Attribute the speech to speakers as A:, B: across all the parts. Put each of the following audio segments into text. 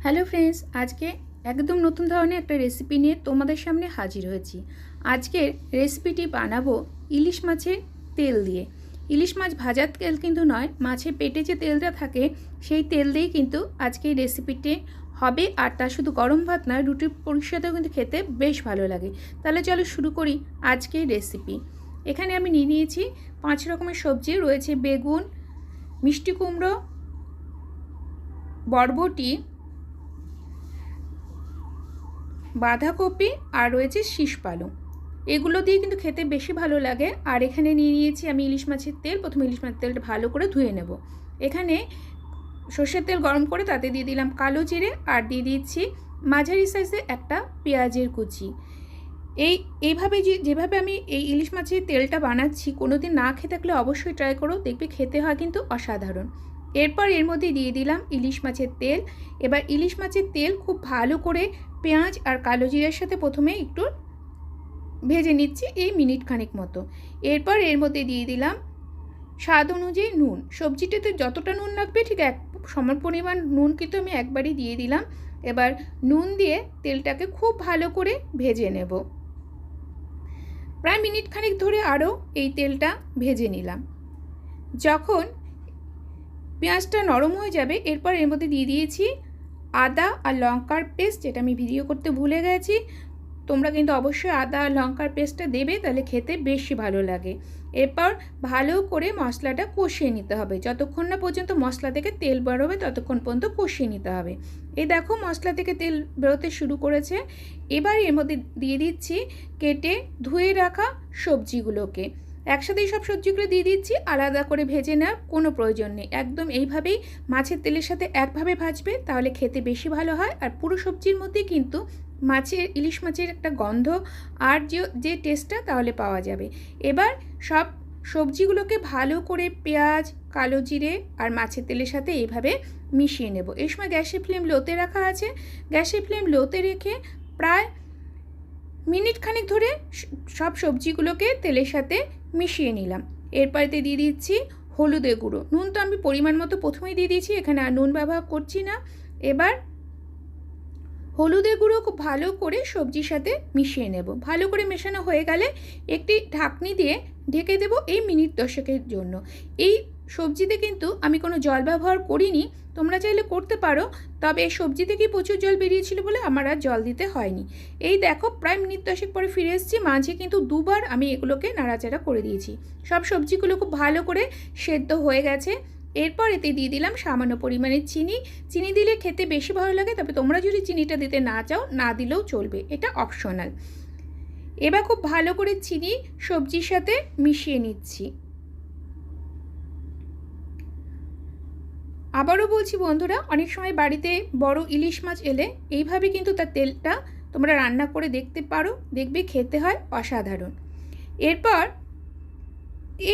A: Hello friends, আজকে একদম নতুন ধরনের একটা রেসিপি নিয়ে তোমাদের সামনে হাজির হয়েছি। আজকের রেসিপিটি বানাবো ইলিশ মাছের তেল দিয়ে। ইলিশ মাছ ভাজার তেল কিন্তু নয়, মাছের পেটে যে তেলটা থাকে সেই তেল দিয়েই কিন্তু আজকে এই রেসিপিটি হবে। আর তা শুধু গরম ভাত নয়, রুটির পরিষেবাতেও কিন্তু খেতে বেশ ভালো লাগে। তাহলে চলো শুরু করি আজকের রেসিপি। এখানে আমি নিয়ে নিয়েছি 5 রকমের সবজি। রয়েছে বেগুন, মিষ্টি কুমড়ো, বরবটি, বাঁধাকপি আর রয়েছে শীষ পালং। এগুলো দিয়ে কিন্তু খেতে বেশি ভালো লাগে। আর এখানে নিয়ে নিয়েছি আমি ইলিশ মাছের তেল। প্রথমে ইলিশ মাছের তেলটা ভালো করে ধুয়ে নেব। এখানে সর্ষের তেল গরম করে তাতে দিয়ে দিলাম কালো জিরে আর দিয়ে দিচ্ছি মাঝারি সাইজের একটা পেঁয়াজের কুচি। এইভাবে যেভাবে আমি এই ইলিশ মাছের তেলটা বানাচ্ছি, কোনো দিন না খেয়ে থাকলে অবশ্যই ট্রাই করো, দেখবে খেতে হয় কিন্তু অসাধারণ। এরপর এর মধ্যে দিয়ে দিলাম ইলিশ মাছের তেল। এবার ইলিশ মাছের তেল খুব ভালো করে পেঁয়াজ আর কালো জিরার সাথে প্রথমে একটু ভেজে নিচ্ছি এই মিনিট খানেক মতো। এরপর এর মধ্যে দিয়ে দিলাম স্বাদ অনুযায়ী নুন। সবজিটাতে যতটা নুন লাগবে ঠিক এক সম পরিমাণ নুন কিন্তু আমি একবারই দিয়ে দিলাম। এবার নুন দিয়ে তেলটাকে খুব ভালো করে ভেজে নেব। প্রায় মিনিট খানেক ধরে আরও এই তেলটা ভেজে নিলাম। যখন পেঁয়াজটা নরম হয়ে যাবে, এরপর এর মধ্যে দিয়ে দিয়েছি আদা আর লঙ্কার পেস্ট, যেটা আমি ভিডিও করতে ভুলে গেছি। তোমরা কিন্তু অবশ্যই আদা আর লঙ্কার পেস্টটা দেবে, তাহলে খেতে বেশি ভালো লাগে। এরপর ভালো করে মশলাটা কষিয়ে নিতে হবে। যতক্ষণ না পর্যন্ত মশলা থেকে তেল বেরোবে ততক্ষণ পর্যন্ত কষিয়ে নিতে হবে। এই দেখো মশলা থেকে তেল বেরোতে শুরু করেছে। এবার এর মধ্যে দিয়ে দিচ্ছি কেটে ধুয়ে রাখা সবজিগুলোকে। একসাথেই সব সবজিগুলো দিয়ে দিচ্ছি, আলাদা করে ভেজে নেওয়ার কোনো প্রয়োজন নেই। একদম এইভাবেই মাছের তেলের সাথে একভাবে ভাজবে, তাহলে খেতে বেশি ভালো হয়। আর পুরো সবজির মধ্যে কিন্তু ইলিশ মাছের একটা গন্ধ আর যে টেস্টটা তাহলে পাওয়া যাবে। এবার সব সবজিগুলোকে ভালো করে পেঁয়াজ, কালো জিরে আর মাছের তেলের সাথে এইভাবে মিশিয়ে নেব। এই সময় গ্যাসের ফ্লেম লোতে রাখা আছে। গ্যাসের ফ্লেম লোতে রেখে প্রায় মিনিট খানেক ধরে সব সবজিগুলোকে তেলের সাথে মিশিয়ে নিলাম। এরপরেতে দিয়ে দিচ্ছি হলুদের গুঁড়ো। নুন তো আমি পরিমাণ মতো প্রথমেই দিয়ে দিয়েছি, এখানে আর নুন ব্যবহার করছি না। এবার হলুদের গুঁড়ো খুব ভালো করে সবজির সাথে মিশিয়ে নেব। ভালো করে মেশানো হয়ে গেলে একটি ঢাকনি দিয়ে ঢেকে দেব এই মিনিট 10 জন্য। এই সবজিতে কিন্তু আমি কোনো জল ব্যবহার করিনি, তোমরা চাইলে করতে পারো, তবে এই সবজি থেকেই প্রচুর জল বেরিয়েছিল বলে আমার আর জল দিতে হয়নি। এই দেখো প্রায় মিনিট 10 পরে ফিরে এসেছি। মাঝে কিন্তু দুবার আমি এগুলোকে নাড়াচাড়া করে দিয়েছি। সব সবজিগুলো খুব ভালো করে সেদ্ধ হয়ে গেছে। এরপর এতে দিয়ে দিলাম সামান্য পরিমাণে চিনি। চিনি দিলে খেতে বেশি ভালো লাগে, তবে তোমরা যদি চিনিটা দিতে না চাও না দিলেও চলবে, এটা অপশনাল। এবার খুব ভালো করে চিনি সবজির সাথে মিশিয়ে নিচ্ছি। আবারও বলছি বন্ধুরা, অনেক সময় বাড়িতে বড় ইলিশ মাছ এলে এইভাবে কিন্তু তার তেলটা তোমরা রান্না করে দেখতে পারো, দেখবে খেতে হয় অসাধারণ। এরপর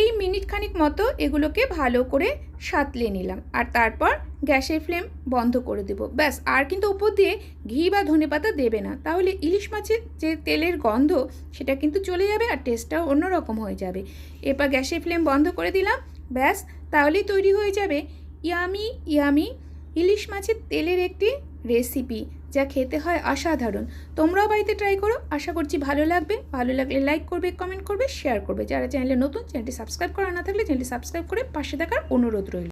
A: এই মিনিট খানিক মতো এগুলোকে ভালো করে সাঁতলে নিলাম আর তারপর গ্যাসের ফ্লেম বন্ধ করে দেব। ব্যাস, আর কিন্তু উপর দিয়ে ঘি বা ধনেপাতা দেবে না, তাহলে ইলিশ মাছের যে তেলের গন্ধ সেটা কিন্তু চলে যাবে আর টেস্টটাও অন্যরকম হয়ে যাবে। এরপর গ্যাসের ফ্লেম বন্ধ করে দিলাম। ব্যাস, তাহলেই তৈরি হয়ে যাবে ইয়ামি ইয়ামি ইলিশ মাছের তেলের একটি রেসিপি, যা খেতে হয় অসাধারণ। তোমরাও বাড়িতে ট্রাই করো, আশা করছি ভালো লাগবে। ভালো লাগলে লাইক করবে, কমেন্ট করবে, শেয়ার করবে। যারা চ্যানেলে নতুন, চ্যানেলটি সাবস্ক্রাইব করা না থাকলে চ্যানেলটি সাবস্ক্রাইব করে পাশে থাকার অনুরোধ রইল।